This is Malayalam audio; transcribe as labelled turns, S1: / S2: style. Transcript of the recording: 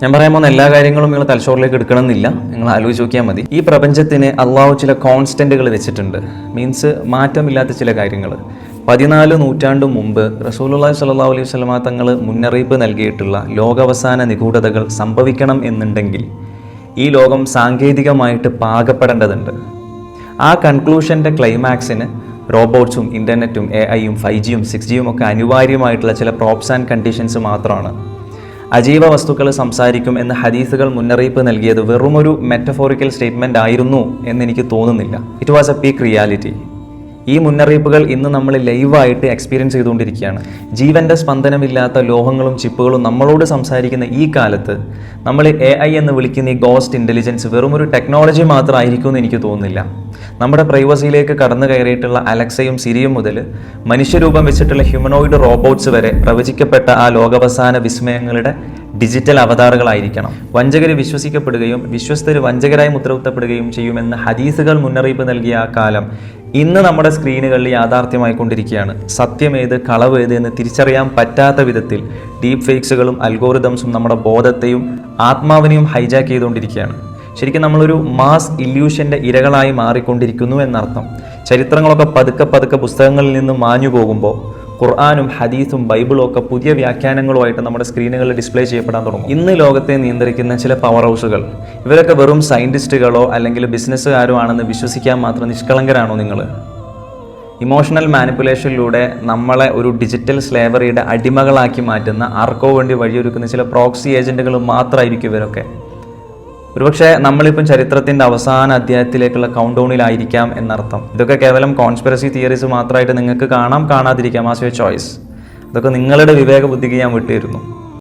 S1: ഞാൻ പറയാൻ പോകുന്ന എല്ലാ കാര്യങ്ങളും നിങ്ങൾ തലച്ചോറിലേക്ക് എടുക്കണമെന്നില്ല, നിങ്ങൾ ആലോചിച്ച് നോക്കിയാൽ മതി. ഈ പ്രപഞ്ചത്തിന് അള്ളാഹു ചില കോൺസ്റ്റന്റുകൾ വെച്ചിട്ടുണ്ട്, മീൻസ് മാറ്റമില്ലാത്ത ചില കാര്യങ്ങൾ. 14 നൂറ്റാണ്ട് മുമ്പ് റസൂലുള്ളാഹി സ്വല്ലല്ലാഹു അലൈഹി വസല്ലമ തങ്ങൾ മുന്നറിയിപ്പ് നൽകിയിട്ടുള്ള ലോകാവസാന നിഗൂഢതകൾ സംഭവിക്കണം എന്നുണ്ടെങ്കിൽ ഈ ലോകം സാങ്കേതികമായിട്ട് പാകപ്പെടേണ്ടതുണ്ട്. ആ കൺക്ലൂഷൻ്റെ ക്ലൈമാക്സിന് റോബോട്ട്സും ഇൻ്റർനെറ്റും AI-യും 5G-യും 6G-യും ഒക്കെ അനിവാര്യമായിട്ടുള്ള ചില പ്രോപ്സ് ആൻഡ് കണ്ടീഷൻസ് മാത്രമാണ്. അജീവ വസ്തുക്കൾ സംസാരിക്കും എന്ന് ഹദീസുകൾ മുന്നറിയിപ്പ് നൽകിയത് വെറുമൊരു മെറ്റഫോറിക്കൽ സ്റ്റേറ്റ്മെൻ്റ് ആയിരുന്നു എന്നെനിക്ക് തോന്നുന്നില്ല. It was A peak reality. ഈ മുന്നറിയിപ്പുകൾ ഇന്ന് നമ്മൾ ലൈവായിട്ട് എക്സ്പീരിയൻസ് ചെയ്തുകൊണ്ടിരിക്കുകയാണ്. ജീവൻ്റെ സ്പന്ദനമില്ലാത്ത ലോഹങ്ങളും ചിപ്പുകളും നമ്മളോട് സംസാരിക്കുന്ന ഈ കാലത്ത് നമ്മൾ AI എന്ന് വിളിക്കുന്ന ഈ ഗോസ്റ്റ് ഇൻ്റലിജൻസ് വെറുമൊരു ടെക്നോളജി മാത്രമായിരിക്കും എന്ന് എനിക്ക് തോന്നുന്നില്ല. നമ്മുടെ പ്രൈവസിയിലേക്ക് കടന്നു കയറിയിട്ടുള്ള അലക്സയും സിരിയും മുതൽ മനുഷ്യരൂപം വെച്ചിട്ടുള്ള ഹ്യൂമനോയിഡ് റോബോട്ട്സ് വരെ പ്രവചിക്കപ്പെട്ട ആ ലോകാവസാന വിസ്മയങ്ങളുടെ ഡിജിറ്റൽ അവതാറുകളായിരിക്കണം. വഞ്ചകർ വിശ്വസിക്കപ്പെടുകയും വിശ്വസ്തർ വഞ്ചകരായി മുദ്രകുത്തപ്പെടുകയും ചെയ്യുമെന്ന് ഹദീസുകൾ മുന്നറിയിപ്പ് നൽകിയ ആ കാലം ഇന്ന് നമ്മുടെ സ്ക്രീനുകളിൽ യാഥാർത്ഥ്യമായിക്കൊണ്ടിരിക്കുകയാണ്. സത്യമേത് കളവേത് എന്ന് തിരിച്ചറിയാൻ പറ്റാത്ത വിധത്തിൽ ഡീപ് ഫേക്സുകളും അൽഗോറിതംസും നമ്മുടെ ബോധത്തെയും ആത്മാവിനെയും ഹൈജാക്ക് ചെയ്തുകൊണ്ടിരിക്കുകയാണ്. ശരിക്കും നമ്മളൊരു മാസ് ഇല്യൂഷൻ്റെ ഇരകളായി മാറിക്കൊണ്ടിരിക്കുന്നു എന്നർത്ഥം. ചരിത്രങ്ങളൊക്കെ പതുക്കെ പുസ്തകങ്ങളിൽ നിന്ന് മാഞ്ഞു പോകുമ്പോൾ ഖുർആനും ഹദീസും ബൈബിളും ഒക്കെ പുതിയ വ്യാഖ്യാനങ്ങളുമായിട്ട് നമ്മുടെ സ്ക്രീനുകളിൽ ഡിസ്പ്ലേ ചെയ്യപ്പെടാൻ തുടങ്ങും. ഇന്ന് ലോകത്തെ നിയന്ത്രിക്കുന്ന ചില പവർ ഹൗസുകൾ, ഇവരൊക്കെ വെറും സയൻറ്റിസ്റ്റുകളോ അല്ലെങ്കിൽ ബിസിനസ്സുകാരോ ആണെന്ന് വിശ്വസിക്കാൻ മാത്രം നിഷ്കളങ്കരാണോ നിങ്ങൾ? ഇമോഷണൽ മാനിപ്പുലേഷനിലൂടെ നമ്മളെ ഒരു ഡിജിറ്റൽ സ്ലേവറിയുടെ അടിമകളാക്കി മാറ്റുന്ന ആർക്കോ വേണ്ടി വഴിയൊരുക്കുന്ന ചില പ്രോക്സി ഏജൻറ്റുകൾ മാത്രമായിരിക്കും ഇവരൊക്കെ. ഒരുപക്ഷെ നമ്മളിപ്പം ചരിത്രത്തിൻ്റെ അവസാന അധ്യായത്തിലേക്കുള്ള കൗണ്ട് ഡൗണിലായിരിക്കാം എന്നർത്ഥം. ഇതൊക്കെ കേവലം കോൺസ്പിറസി തിയറീസ് മാത്രമായിട്ട് നിങ്ങൾക്ക് കാണാതിരിക്കാം, ആസ് യുവർ ചോയ്സ്. ഇതൊക്കെ നിങ്ങളുടെ വിവേക ബുദ്ധിക്ക് ഞാൻ വിട്ടുതരുന്നു.